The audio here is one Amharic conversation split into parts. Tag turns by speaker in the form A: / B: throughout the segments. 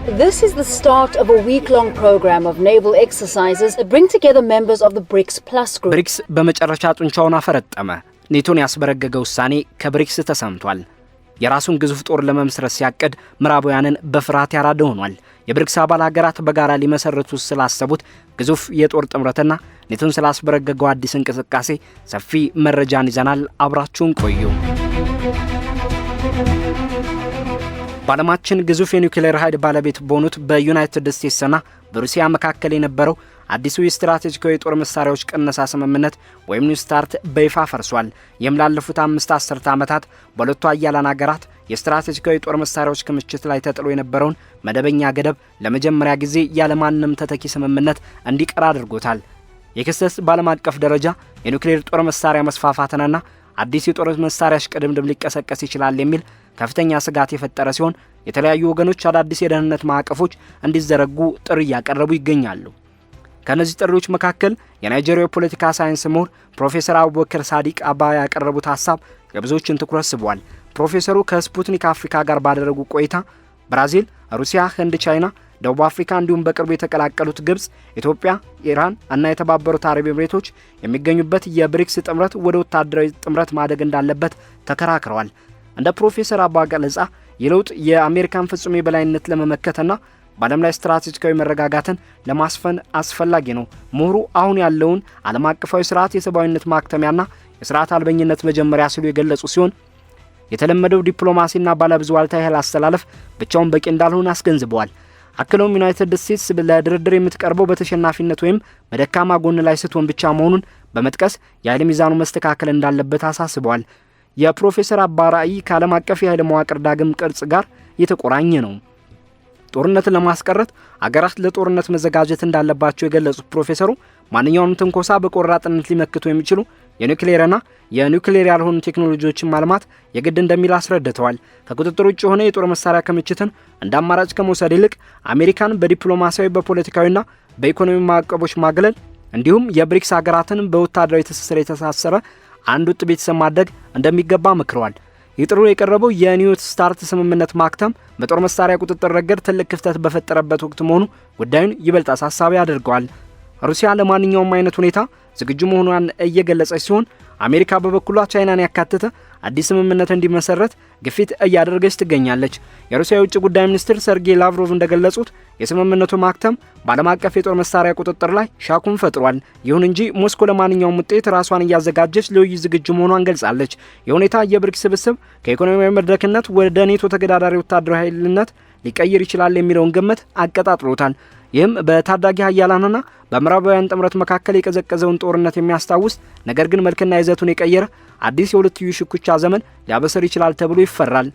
A: This is the start of a week-long program of naval exercises that bring together members of the BRICS Plus group.
B: BRICS በመጨረሻ ጡንቻውን አፈረጠመ። ኔቶን ያስበረገገው ውሳኔ ከብሪክስ ተሰምቷል። የራሱን ግዙፍ ጦር ለመመስረት ሲያቀድ ምዕራባውያንን በፍርሃት ያራደ ሆኗል። የብሪክስ አባል ሀገራት በጋራ ሊመሰርቱ ስላሰቡት ግዙፍ የጦር ጥምረትና ኔቶን ስላስበረገገው አዲስ እንቅስቃሴ ሰፊ መረጃን ይዘናል። አብራችሁን ቆዩ። በዓለማችን ግዙፍ የኒውክሌር ኃይል ባለቤት በሆኑት በዩናይትድ ስቴትስና በሩሲያ መካከል የነበረው አዲሱ የስትራቴጂካዊ ጦር መሳሪያዎች ቅነሳ ስምምነት ወይም ኒው ስታርት በይፋ ፈርሷል። ይህም ላለፉት 5 አስርተ ዓመታት በሁለቱ አያላን ሀገራት የስትራቴጂካዊ ጦር መሳሪያዎች ክምችት ላይ ተጥሎ የነበረውን መደበኛ ገደብ ለመጀመሪያ ጊዜ ያለማንም ተተኪ ስምምነት እንዲቀር አድርጎታል። የክስተት በዓለም አቀፍ ደረጃ የኒውክሌር ጦር መሳሪያ መስፋፋትንና አዲስ የጦር መሳሪያ ሽቅድምድም ሊቀሰቀስ ይችላል የሚል ከፍተኛ ስጋት የፈጠረ ሲሆን የተለያዩ ወገኖች አዳዲስ የደህንነት ማዕቀፎች እንዲዘረጉ ጥሪ እያቀረቡ ይገኛሉ። ከነዚህ ጥሪዎች መካከል የናይጄሪያው ፖለቲካ ሳይንስ ምሁር ፕሮፌሰር አቡበከር ሳዲቅ አባ ያቀረቡት ሐሳብ የብዙዎችን ትኩረት ስቧል። ፕሮፌሰሩ ከስፑትኒክ አፍሪካ ጋር ባደረጉ ቆይታ ብራዚል፣ ሩሲያ፣ ህንድ፣ ቻይና፣ ደቡብ አፍሪካ እንዲሁም በቅርቡ የተቀላቀሉት ግብጽ፣ ኢትዮጵያ፣ ኢራን እና የተባበሩት አረብ ኤሚሬቶች የሚገኙበት የብሪክስ ጥምረት ወደ ወታደራዊ ጥምረት ማደግ እንዳለበት ተከራክረዋል። እንደ ፕሮፌሰር አባ ገለጻ የለውጥ የአሜሪካን ፍጹም የበላይነት ለመመከትና በዓለም ላይ ስትራቴጂካዊ መረጋጋትን ለማስፈን አስፈላጊ ነው። ምሁሩ አሁን ያለውን ዓለም አቀፋዊ ስርዓት የሰብአዊነት ማክተሚያና የስርዓት አልበኝነት መጀመሪያ ሲሉ የገለጹ ሲሆን የተለመደው ዲፕሎማሲና ባለብዙ ዋልታ ኃይል አስተላለፍ ብቻውን በቂ እንዳልሆነ አስገንዝበዋል። አክለውም ዩናይትድ ስቴትስ ለድርድር የምትቀርበው በተሸናፊነት ወይም በደካማ ጎን ላይ ስትሆን ብቻ መሆኑን በመጥቀስ የኃይል ሚዛኑ መስተካከል እንዳለበት አሳስበዋል። የፕሮፌሰር አባ ራዕይ ከዓለም አቀፍ የኃይል መዋቅር ዳግም ቅርጽ ጋር የተቆራኘ ነው። ጦርነትን ለማስቀረት አገራት ለጦርነት መዘጋጀት እንዳለባቸው የገለጹት ፕሮፌሰሩ ማንኛውንም ትንኮሳ በቆራጥነት ሊመክቱ የሚችሉ የኒውክሌርና የኒውክሌር ያልሆኑ ቴክኖሎጂዎችን ማልማት የግድ እንደሚል አስረድተዋል። ከቁጥጥር ውጭ የሆነ የጦር መሳሪያ ክምችትን እንደ አማራጭ ከመውሰድ ይልቅ አሜሪካን በዲፕሎማሲያዊ በፖለቲካዊና በኢኮኖሚ ማዕቀቦች ማግለል እንዲሁም የብሪክስ ሀገራትን በወታደራዊ ትስስር የተሳሰረ አንድ ወጥ ቤተሰብ ማድረግ እንደሚገባ መክረዋል። ይጥሩ የቀረበው የኒው ስታርት ስምምነት ማክተም በጦር መሳሪያ ቁጥጥር ረገድ ትልቅ ክፍተት በፈጠረበት ወቅት መሆኑ ጉዳዩን ይበልጥ አሳሳቢ አድርገዋል። ሩሲያ ለማንኛውም አይነት ሁኔታ ዝግጁ መሆኗን እየገለጸች ሲሆን አሜሪካ በበኩሏ ቻይናን ያካተተ አዲስ ስምምነት እንዲመሰረት ግፊት እያደረገች ትገኛለች። የሩሲያ የውጭ ጉዳይ ሚኒስትር ሰርጌይ ላቭሮቭ እንደገለጹት የስምምነቱ ማክተም በዓለም አቀፍ የጦር መሳሪያ ቁጥጥር ላይ ሻኩን ፈጥሯል። ይሁን እንጂ ሞስኮ ለማንኛውም ውጤት ራሷን እያዘጋጀች ለውይይት ዝግጁ መሆኗን ገልጻለች። የሁኔታ የብሪክስ ስብስብ ከኢኮኖሚያዊ መድረክነት ወደ ኔቶ ተገዳዳሪ ወታደራዊ ኃይልነት ሊቀይር ይችላል የሚለውን ግምት አቀጣጥሎታል። ይህም በታዳጊ ሀያላንና በምዕራባውያን ጥምረት መካከል የቀዘቀዘውን ጦርነት የሚያስታውስ ነገር ግን መልክና ይዘቱን የቀየረ አዲስ የሁለትዮሽ ሽኩቻ ዘመን ሊያበስር ይችላል ተብሎ ይፈራል።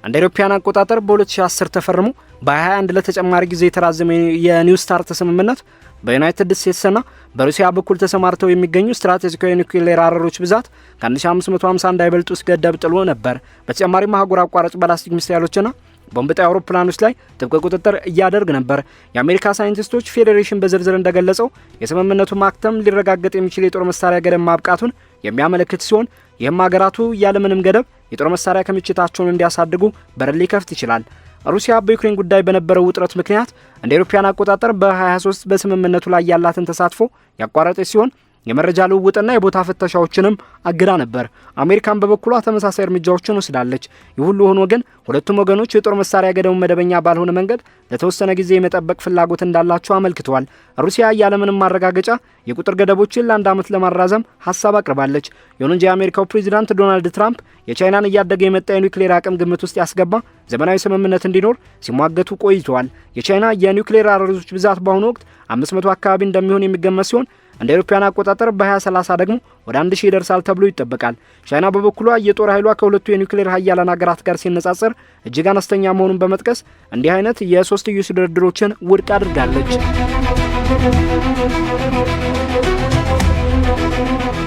B: እንደ አውሮፓውያን አቆጣጠር በ2010 ተፈርሞ በ21 ለተጨማሪ ጊዜ የተራዘመ የኒው ስታርት ስምምነት በዩናይትድ ስቴትስና በሩሲያ በኩል ተሰማርተው የሚገኙ ስትራቴጂካዊ ኒውክሌር አረሮች ብዛት ከ1550 እንዳይበልጡ ገደብ ጥሎ ነበር። በተጨማሪም አህጉር አቋራጭ ባላስቲክ ሚሳይሎችና ቦምብ ጣይ አውሮፕላኖች ላይ ጥብቅ ቁጥጥር እያደረገ ነበር። የአሜሪካ ሳይንቲስቶች ፌዴሬሽን በዝርዝር እንደገለጸው የስምምነቱ ማክተም ሊረጋገጥ የሚችል የጦር መሳሪያ ገደብ ማብቃቱን የሚያመለክት ሲሆን ይህም ሀገራቱ ያለምንም ገደብ የጦር መሳሪያ ክምችታቸውን እንዲያሳድጉ በር ሊከፍት ይችላል። ሩሲያ በዩክሬን ጉዳይ በነበረው ውጥረት ምክንያት እንደ አውሮፓውያን አቆጣጠር በ2023 በስምምነቱ ላይ ያላትን ተሳትፎ ያቋረጠች ሲሆን የመረጃ ልውውጥና የቦታ ፍተሻዎችንም አግዳ ነበር። አሜሪካን በበኩሏ ተመሳሳይ እርምጃዎችን ወስዳለች። ይህ ሁሉ ሆኖ ግን ሁለቱም ወገኖች የጦር መሳሪያ ገደቡ መደበኛ ባልሆነ መንገድ ለተወሰነ ጊዜ የመጠበቅ ፍላጎት እንዳላቸው አመልክተዋል። ሩሲያ ያለምንም ማረጋገጫ የቁጥር ገደቦችን ለአንድ ዓመት ለማራዘም ሐሳብ አቅርባለች። ይሁን እንጂ የአሜሪካው ፕሬዚዳንት ዶናልድ ትራምፕ የቻይናን እያደገ የመጣ የኒውክሌር አቅም ግምት ውስጥ ያስገባ ዘመናዊ ስምምነት እንዲኖር ሲሟገቱ ቆይተዋል። የቻይና የኒውክሌር አረሮች ብዛት በአሁኑ ወቅት 500 አካባቢ እንደሚሆን የሚገመት ሲሆን እንደ አውሮፓውያን አቆጣጠር በ2030 ደግሞ ወደ 1000 ይደርሳል ተብሎ ይጠበቃል። ቻይና በበኩሏ የጦር ኃይሏ ከሁለቱ የኒውክሌር ሀያላን ሀገራት ጋር ሲነጻጸር እጅግ አነስተኛ መሆኑን በመጥቀስ እንዲህ አይነት የሶስትዮሽ ድርድሮችን ውድቅ አድርጋለች።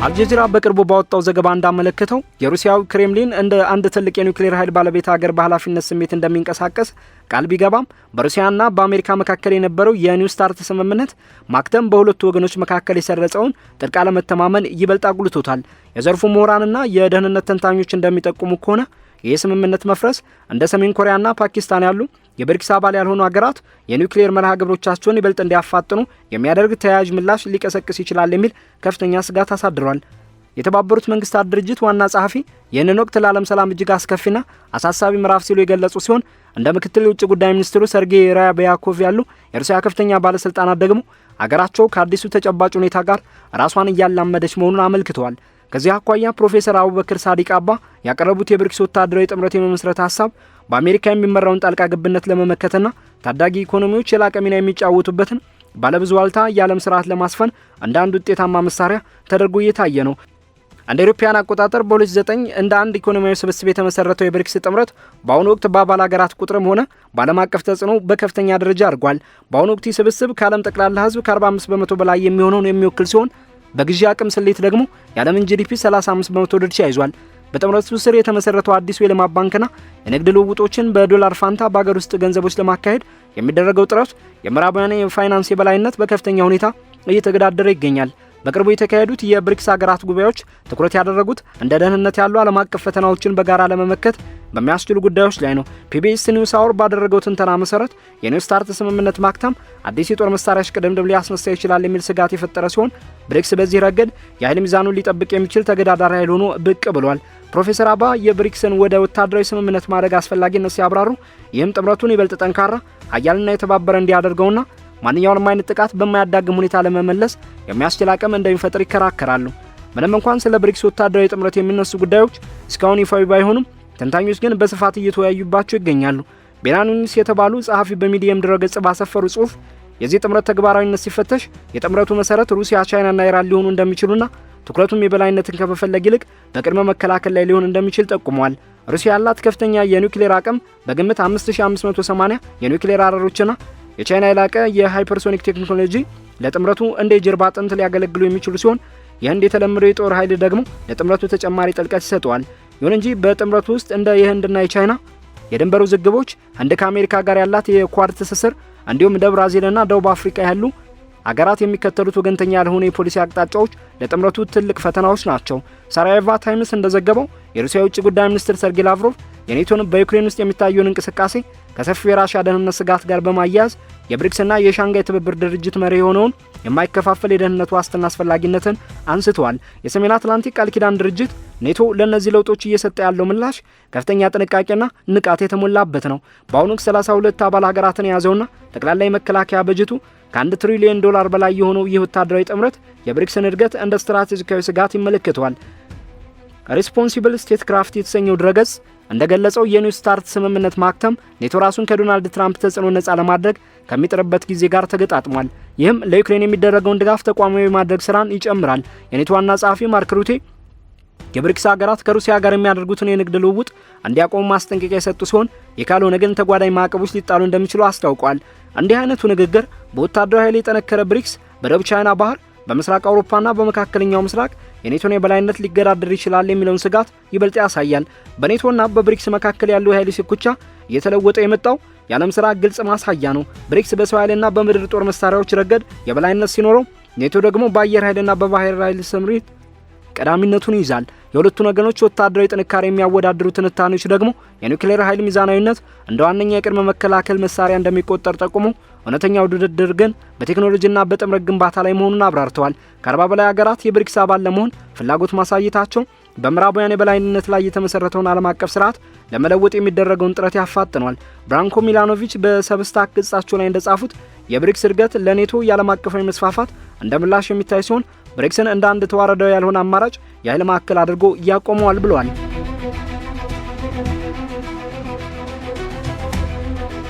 B: አልጀዚራ በቅርቡ ባወጣው ዘገባ እንዳመለከተው የሩሲያው ክሬምሊን እንደ አንድ ትልቅ የኒውክሌር ኃይል ባለቤት ሀገር በኃላፊነት ስሜት እንደሚንቀሳቀስ ቃል ቢገባም በሩሲያና በአሜሪካ መካከል የነበረው የኒው ስታርት ስምምነት ማክተም በሁለቱ ወገኖች መካከል የሰረጸውን ጥልቅ አለመተማመን ይበልጥ አጉልቶታል። የዘርፉ ምሁራንና የደህንነት ተንታኞች እንደሚጠቁሙ ከሆነ ይህ ስምምነት መፍረስ እንደ ሰሜን ኮሪያና ፓኪስታን ያሉ የብሪክስ አባል ያልሆኑ ሀገራት የኒውክሌር መርሃ ግብሮቻቸውን ይበልጥ እንዲያፋጥኑ የሚያደርግ ተያያዥ ምላሽ ሊቀሰቅስ ይችላል የሚል ከፍተኛ ስጋት አሳድሯል። የተባበሩት መንግስታት ድርጅት ዋና ጸሐፊ ይህንን ወቅት ለዓለም ሰላም እጅግ አስከፊና አሳሳቢ ምዕራፍ ሲሉ የገለጹ ሲሆን እንደ ምክትል የውጭ ጉዳይ ሚኒስትሩ ሰርጌይ ራያብያኮቭ ያሉ የሩሲያ ከፍተኛ ባለስልጣናት ደግሞ አገራቸው ከአዲሱ ተጨባጭ ሁኔታ ጋር ራሷን እያላመደች መሆኑን አመልክተዋል። ከዚህ አኳያ ፕሮፌሰር አቡበክር ሳዲቅ አባ ያቀረቡት የብሪክስ ወታደራዊ ጥምረት የመመስረት ሀሳብ በአሜሪካ የሚመራውን ጣልቃ ገብነት ለመመከትና ታዳጊ ኢኮኖሚዎች የላቀ ሚና የሚጫወቱበትን ባለብዙ ዋልታ የዓለም ስርዓት ለማስፈን እንደ አንድ ውጤታማ መሳሪያ ተደርጎ እየታየ ነው። እንደ አውሮፓውያን አቆጣጠር በ2009 እንደ አንድ ኢኮኖሚያዊ ስብስብ የተመሰረተው የብሪክስ ጥምረት በአሁኑ ወቅት በአባል ሀገራት ቁጥርም ሆነ በዓለም አቀፍ ተጽዕኖ በከፍተኛ ደረጃ አድርጓል። በአሁኑ ወቅት ይህ ስብስብ ከዓለም ጠቅላላ ህዝብ ከ45% በላይ የሚሆነውን የሚወክል ሲሆን በግዢ አቅም ስሌት ደግሞ የዓለምን ጂዲፒ 35% ድርሻ ይዟል። በጥምረቱ ስር የተመሰረተው አዲሱ የልማት ባንክና የንግድ ልውውጦችን በዶላር ፋንታ በአገር ውስጥ ገንዘቦች ለማካሄድ የሚደረገው ጥረት የምዕራባውያን የፋይናንስ የበላይነት በከፍተኛ ሁኔታ እየተገዳደረ ይገኛል። በቅርቡ የተካሄዱት የብሪክስ ሀገራት ጉባኤዎች ትኩረት ያደረጉት እንደ ደህንነት ያሉ ዓለም አቀፍ ፈተናዎችን በጋራ ለመመከት በሚያስችሉ ጉዳዮች ላይ ነው። ፒቢኤስ ኒውስ አወር ባደረገው ትንተና መሰረት የኒው ስታርት ስምምነት ማክተም አዲስ የጦር መሳሪያ ሽቅድምድም ሊያስነሳ ይችላል የሚል ስጋት የፈጠረ ሲሆን ብሪክስ በዚህ ረገድ የኃይል ሚዛኑን ሊጠብቅ የሚችል ተገዳዳሪ ኃይል ሆኖ ብቅ ብሏል። ፕሮፌሰር አባ የብሪክስን ወደ ወታደራዊ ስምምነት ማድረግ አስፈላጊነት ሲያብራሩ ይህም ጥምረቱን ይበልጥ ጠንካራ ኃያልና የተባበረ እንዲያደርገውና ማንኛውንም አይነት ጥቃት በማያዳግም ሁኔታ ለመመለስ የሚያስችል አቅም እንደሚፈጥር ይከራከራሉ። ምንም እንኳን ስለ ብሪክስ ወታደራዊ ጥምረት የሚነሱ ጉዳዮች እስካሁን ይፋዊ ባይሆኑም ተንታኞች ግን በስፋት እየተወያዩባቸው ይገኛሉ። ቤላኑኒስ የተባሉ ጸሐፊ በሚዲየም ድረገጽ ባሰፈሩ ጽሑፍ የዚህ ጥምረት ተግባራዊነት ሲፈተሽ የጥምረቱ መሰረት ሩሲያ፣ ቻይናና ኢራን ሊሆኑ እንደሚችሉና ትኩረቱም የበላይነትን ከመፈለግ ይልቅ በቅድመ መከላከል ላይ ሊሆን እንደሚችል ጠቁመዋል። ሩሲያ ያላት ከፍተኛ የኒውክሌር አቅም በግምት 5580 የኒውክሌር አረሮችና የቻይና የላቀ የሃይፐርሶኒክ ቴክኖሎጂ ለጥምረቱ እንደ ጀርባ አጥንት ሊያገለግሉ የሚችሉ ሲሆን የህንድ የተለመደው የጦር ኃይል ደግሞ ለጥምረቱ ተጨማሪ ጥልቀት ይሰጠዋል። ይሁን እንጂ በጥምረቱ ውስጥ እንደ የህንድና የቻይና የድንበር ውዝግቦች፣ ህንድ ከአሜሪካ ጋር ያላት የኳድ ትስስር እንዲሁም እንደ ብራዚልና ደቡብ አፍሪካ ያሉ አገራት የሚከተሉት ወገንተኛ ያልሆኑ የፖሊሲ አቅጣጫዎች ለጥምረቱ ትልቅ ፈተናዎች ናቸው። ሳራየቫ ታይምስ እንደዘገበው የሩሲያ የውጭ ጉዳይ ሚኒስትር ሰርጌይ ላቭሮቭ የኔቶን በዩክሬን ውስጥ የሚታየውን እንቅስቃሴ ከሰፊው የራሽያ ደህንነት ስጋት ጋር በማያያዝ የብሪክስና የሻንጋይ ትብብር ድርጅት መሪ የሆነውን የማይከፋፈል የደህንነት ዋስትና አስፈላጊነትን አንስተዋል። የሰሜን አትላንቲክ ቃል ኪዳን ድርጅት ኔቶ ለእነዚህ ለውጦች እየሰጠ ያለው ምላሽ ከፍተኛ ጥንቃቄና ንቃት የተሞላበት ነው። በአሁኑ ወቅት 32 አባል ሀገራትን የያዘውና ጠቅላላ የመከላከያ በጀቱ ከ1 ትሪሊዮን ዶላር በላይ የሆነው ይህ ወታደራዊ ጥምረት የብሪክስን እድገት እንደ ስትራቴጂካዊ ስጋት ይመለከተዋል። ሪስፖንሲብል ስቴት ክራፍት የተሰኘው ድረገጽ እንደገለጸው የኒው ስታርት ስምምነት ማክተም ኔቶ ራሱን ከዶናልድ ትራምፕ ተጽዕኖ ነጻ ለማድረግ ከሚጥርበት ጊዜ ጋር ተገጣጥሟል። ይህም ለዩክሬን የሚደረገውን ድጋፍ ተቋማዊ ማድረግ ስራን ይጨምራል። የኔቶ ዋና ጸሐፊ ማርክ ሩቴ የብሪክስ ሀገራት ከሩሲያ ጋር የሚያደርጉትን የንግድ ልውውጥ እንዲያቆሙ ማስጠንቀቂያ የሰጡ ሲሆን የካልሆነ ግን ተጓዳኝ ማዕቀቦች ሊጣሉ እንደሚችሉ አስታውቋል። እንዲህ አይነቱ ንግግር በወታደራዊ ኃይል የጠነከረ ብሪክስ በደቡብ ቻይና ባህር፣ በምስራቅ አውሮፓና በመካከለኛው ምስራቅ የኔቶን የበላይነት ሊገዳደር ይችላል የሚለውን ስጋት ይበልጥ ያሳያል። በኔቶና በብሪክስ መካከል ያለው የኃይል ሽኩቻ እየተለወጠ የመጣው የዓለም ስራ ግልጽ ማሳያ ነው። ብሪክስ በሰው ኃይልና በምድር ጦር መሳሪያዎች ረገድ የበላይነት ሲኖረው፣ ኔቶ ደግሞ በአየር ኃይልና በባህር ኃይል ስምሪት ቀዳሚነቱን ይዛል። የሁለቱን ወገኖች ወታደራዊ ጥንካሬ የሚያወዳድሩ ትንታኔዎች ደግሞ የኒውክሌር ኃይል ሚዛናዊነት እንደ ዋነኛ የቅድመ መከላከል መሳሪያ እንደሚቆጠር ጠቁሞ እውነተኛው ድርድር ግን በቴክኖሎጂና በጥምረት ግንባታ ላይ መሆኑን አብራርተዋል። ከ40 በላይ ሀገራት የብሪክስ አባል ለመሆን ፍላጎት ማሳየታቸው በምዕራባውያን የበላይነት ላይ የተመሰረተውን ዓለም አቀፍ ስርዓት ለመለወጥ የሚደረገውን ጥረት ያፋጥነዋል። ብራንኮ ሚላኖቪች በሰብስታክ ገጻቸው ላይ እንደጻፉት የብሪክስ እድገት ለኔቶ የዓለም አቀፋዊ መስፋፋት እንደ ምላሽ የሚታይ ሲሆን ብሪክስን እንደ አንድ ተዋረዳዊ ያልሆነ አማራጭ የኃይል ማዕከል አድርጎ ያቆመዋል ብለዋል።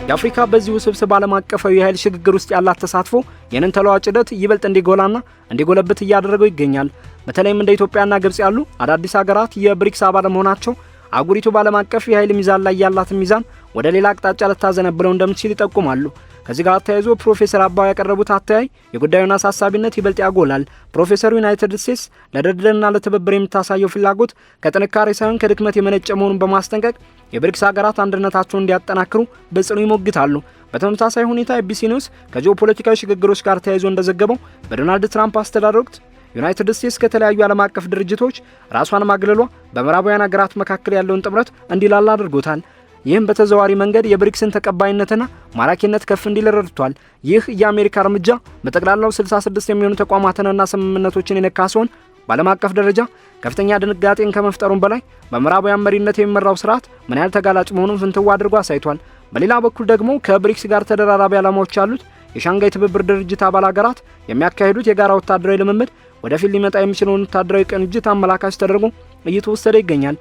B: የአፍሪካ በዚህ ውስብስብ ዓለም አቀፋዊ የኃይል ሽግግር ውስጥ ያላት ተሳትፎ ይህንን ተለዋጭ ሂደት ይበልጥ እንዲጎላና እንዲጎለብት እያደረገው ይገኛል። በተለይም እንደ ኢትዮጵያና ግብጽ ያሉ አዳዲስ ሀገራት የብሪክስ አባል መሆናቸው አህጉሪቱ በዓለም አቀፍ የኃይል ሚዛን ላይ ያላትን ሚዛን ወደ ሌላ አቅጣጫ ልታዘነብለው እንደምትችል ይጠቁማሉ። ከዚህ ጋር ተያይዞ ፕሮፌሰር አባው ያቀረቡት አተያይ የጉዳዩን አሳሳቢነት ይበልጥ ያጎላል። ፕሮፌሰሩ ዩናይትድ ስቴትስ ለድርድርና ለትብብር የምታሳየው ፍላጎት ከጥንካሬ ሳይሆን ከድክመት የመነጨ መሆኑን በማስጠንቀቅ የብሪክስ ሀገራት አንድነታቸውን እንዲያጠናክሩ በጽኑ ይሞግታሉ። በተመሳሳይ ሁኔታ ኤቢሲ ኒውስ ከጂኦፖለቲካዊ ሽግግሮች ጋር ተያይዞ እንደዘገበው በዶናልድ ትራምፕ አስተዳደር ወቅት ዩናይትድ ስቴትስ ከተለያዩ ዓለም አቀፍ ድርጅቶች ራሷን ማግለሏ በምዕራባውያን ሀገራት መካከል ያለውን ጥምረት እንዲላላ አድርጎታል። ይህም በተዘዋዋሪ መንገድ የብሪክስን ተቀባይነትና ማራኪነት ከፍ እንዲል ረድቷል። ይህ የአሜሪካ እርምጃ በጠቅላላው 66 የሚሆኑ ተቋማትንና ስምምነቶችን የነካ ሲሆን በዓለም አቀፍ ደረጃ ከፍተኛ ድንጋጤን ከመፍጠሩም በላይ በምዕራባውያን መሪነት የሚመራው ስርዓት ምን ያህል ተጋላጭ መሆኑን ፍንትው አድርጎ አሳይቷል። በሌላ በኩል ደግሞ ከብሪክስ ጋር ተደራራቢ ዓላማዎች ያሉት የሻንጋይ ትብብር ድርጅት አባል ሀገራት የሚያካሂዱት የጋራ ወታደራዊ ልምምድ ወደፊት ሊመጣ የሚችለውን ወታደራዊ ቅንጅት አመላካች ተደርጎ እየተወሰደ ይገኛል።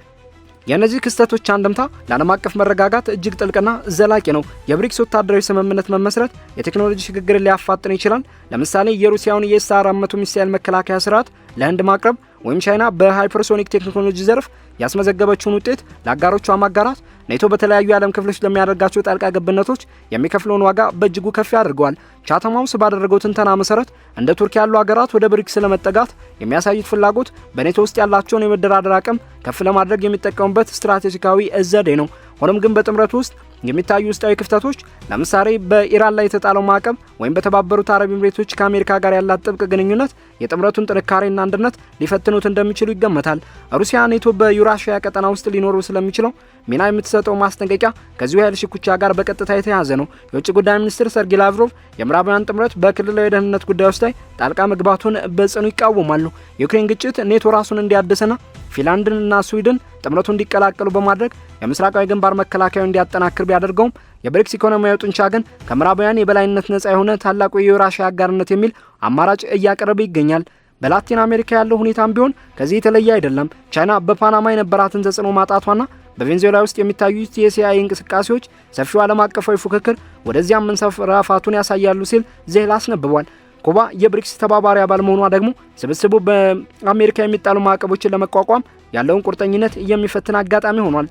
B: የእነዚህ ክስተቶች አንድምታ ለዓለም አቀፍ መረጋጋት እጅግ ጥልቅና ዘላቂ ነው። የብሪክስ ወታደራዊ ስምምነት መመስረት የቴክኖሎጂ ሽግግርን ሊያፋጥን ይችላል። ለምሳሌ የሩሲያውን የኤስ-400 ሚሳኤል መከላከያ ስርዓት ለህንድ ማቅረብ ወይም ቻይና በሃይፐርሶኒክ ቴክኖሎጂ ዘርፍ ያስመዘገበችውን ውጤት ለአጋሮቿ ማጋራት ኔቶ በተለያዩ የዓለም ክፍሎች ለሚያደርጋቸው ጣልቃ ገብነቶች የሚከፍለውን ዋጋ በእጅጉ ከፍ ያደርገዋል። ቻተም ሃውስ ባደረገው ትንተና መሰረት እንደ ቱርክ ያሉ ሀገራት ወደ ብሪክስ ለመጠጋት የሚያሳዩት ፍላጎት በኔቶ ውስጥ ያላቸውን የመደራደር አቅም ከፍ ለማድረግ የሚጠቀሙበት ስትራቴጂካዊ ዘዴ ነው። ሆኖም ግን በጥምረቱ ውስጥ የሚታዩ ውስጣዊ ክፍተቶች ለምሳሌ በኢራን ላይ የተጣለው ማዕቀብ ወይም በተባበሩት አረብ ኤሚሬቶች ከአሜሪካ ጋር ያላት ጥብቅ ግንኙነት የጥምረቱን ጥንካሬና አንድነት ሊፈትኑት እንደሚችሉ ይገመታል። ሩሲያ ኔቶ በዩራሺያ ቀጠና ውስጥ ሊኖሩ ስለሚችለው ሚና የምትሰጠው ማስጠንቀቂያ ከዚሁ ኃይል ሽኩቻ ጋር በቀጥታ የተያያዘ ነው። የውጭ ጉዳይ ሚኒስትር ሰርጌይ ላቭሮቭ የምዕራባውያን ጥምረት በክልላዊ የደህንነት ጉዳዮች ላይ ጣልቃ መግባቱን በጽኑ ይቃወማሉ። የዩክሬን ግጭት ኔቶ ራሱን እንዲያድስና ፊንላንድንና ስዊድን ጥምረቱ እንዲቀላቀሉ በማድረግ የምስራቃዊ ግንባር መከላከያውን እንዲያጠናክር ቢያደርገውም የብሪክስ ኢኮኖሚያዊ ጡንቻ ግን ከምዕራባውያን የበላይነት ነጻ የሆነ ታላቁ የዩራሺያ አጋርነት የሚል አማራጭ እያቀረበ ይገኛል። በላቲን አሜሪካ ያለው ሁኔታም ቢሆን ከዚህ የተለየ አይደለም። ቻይና በፓናማ የነበራትን ተጽዕኖ ማጣቷና በቬንዙዌላ ውስጥ የሚታዩት የሲአይኤ እንቅስቃሴዎች ሰፊው ዓለም አቀፋዊ ፉክክር ወደዚያም መንሰራፋቱን ያሳያሉ ሲል ዜላ አስነብቧል። ኩባ የብሪክስ ተባባሪ አባል መሆኗ ደግሞ ስብስቡ በአሜሪካ የሚጣሉ ማዕቀቦችን ለመቋቋም ያለውን ቁርጠኝነት የሚፈትን አጋጣሚ ሆኗል።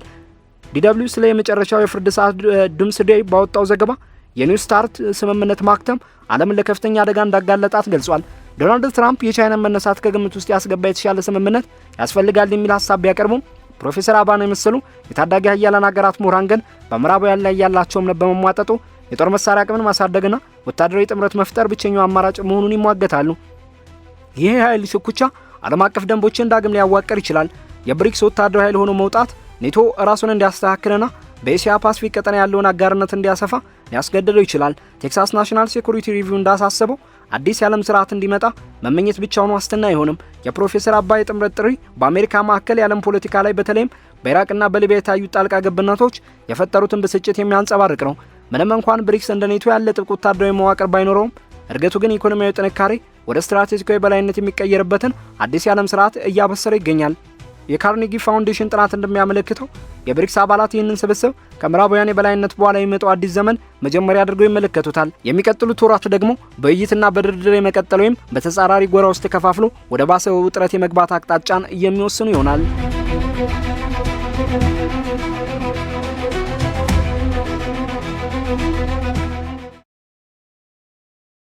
B: ዲደብሊው ስለ የመጨረሻው የፍርድ ሰዓት ዱምስዴይ ባወጣው ዘገባ የኒው ስታርት ስምምነት ማክተም ዓለምን ለከፍተኛ አደጋ እንዳጋለጣት ገልጿል። ዶናልድ ትራምፕ የቻይናን መነሳት ከግምት ውስጥ ያስገባ የተሻለ ስምምነት ያስፈልጋል የሚል ሀሳብ ቢያቀርቡም ፕሮፌሰር አባና የመሰሉ የታዳጊ ሀያላን ሀገራት ምሁራን ግን በምዕራባውያን ላይ ያላቸው እምነት በመሟጠጡ የጦር መሳሪያ አቅምን ማሳደግና ወታደራዊ ጥምረት መፍጠር ብቸኛው አማራጭ መሆኑን ይሟገታሉ። ይህ ኃይል ሽኩቻ ዓለም አቀፍ ደንቦችን ዳግም ሊያዋቅር ይችላል። የብሪክስ ወታደራዊ ኃይል ሆኖ መውጣት ኔቶ ራሱን እንዲያስተካክልና በኤሲያ ፓሲፊክ ቀጠና ያለውን አጋርነት እንዲያሰፋ ሊያስገድደው ይችላል። ቴክሳስ ናሽናል ሴኩሪቲ ሪቪው እንዳሳሰበው አዲስ የዓለም ስርዓት እንዲመጣ መመኘት ብቻውን ዋስትና አይሆንም። የፕሮፌሰር አባይ ጥምረት ጥሪ በአሜሪካ ማዕከል የዓለም ፖለቲካ ላይ በተለይም በኢራቅና በሊቢያ የታዩት ጣልቃ ገብነቶች የፈጠሩትን ብስጭት የሚያንጸባርቅ ነው። ምንም እንኳን ብሪክስ እንደ ኔቶ ያለ ጥብቅ ወታደራዊ መዋቅር ባይኖረውም እድገቱ ግን ኢኮኖሚያዊ ጥንካሬ ወደ ስትራቴጂካዊ በላይነት የሚቀየርበትን አዲስ የዓለም ስርዓት እያበሰረ ይገኛል። የካርኔጊ ፋውንዴሽን ጥናት እንደሚያመለክተው የብሪክስ አባላት ይህንን ስብስብ ከምዕራባውያን የበላይነት በኋላ የሚመጣው አዲስ ዘመን መጀመሪያ አድርገው ይመለከቱታል። የሚቀጥሉት ወራት ደግሞ በውይይትና በድርድር የመቀጠል ወይም በተጻራሪ ጎራ ውስጥ ተከፋፍሎ ወደ ባሰው ውጥረት የመግባት አቅጣጫን የሚወስኑ ይሆናል።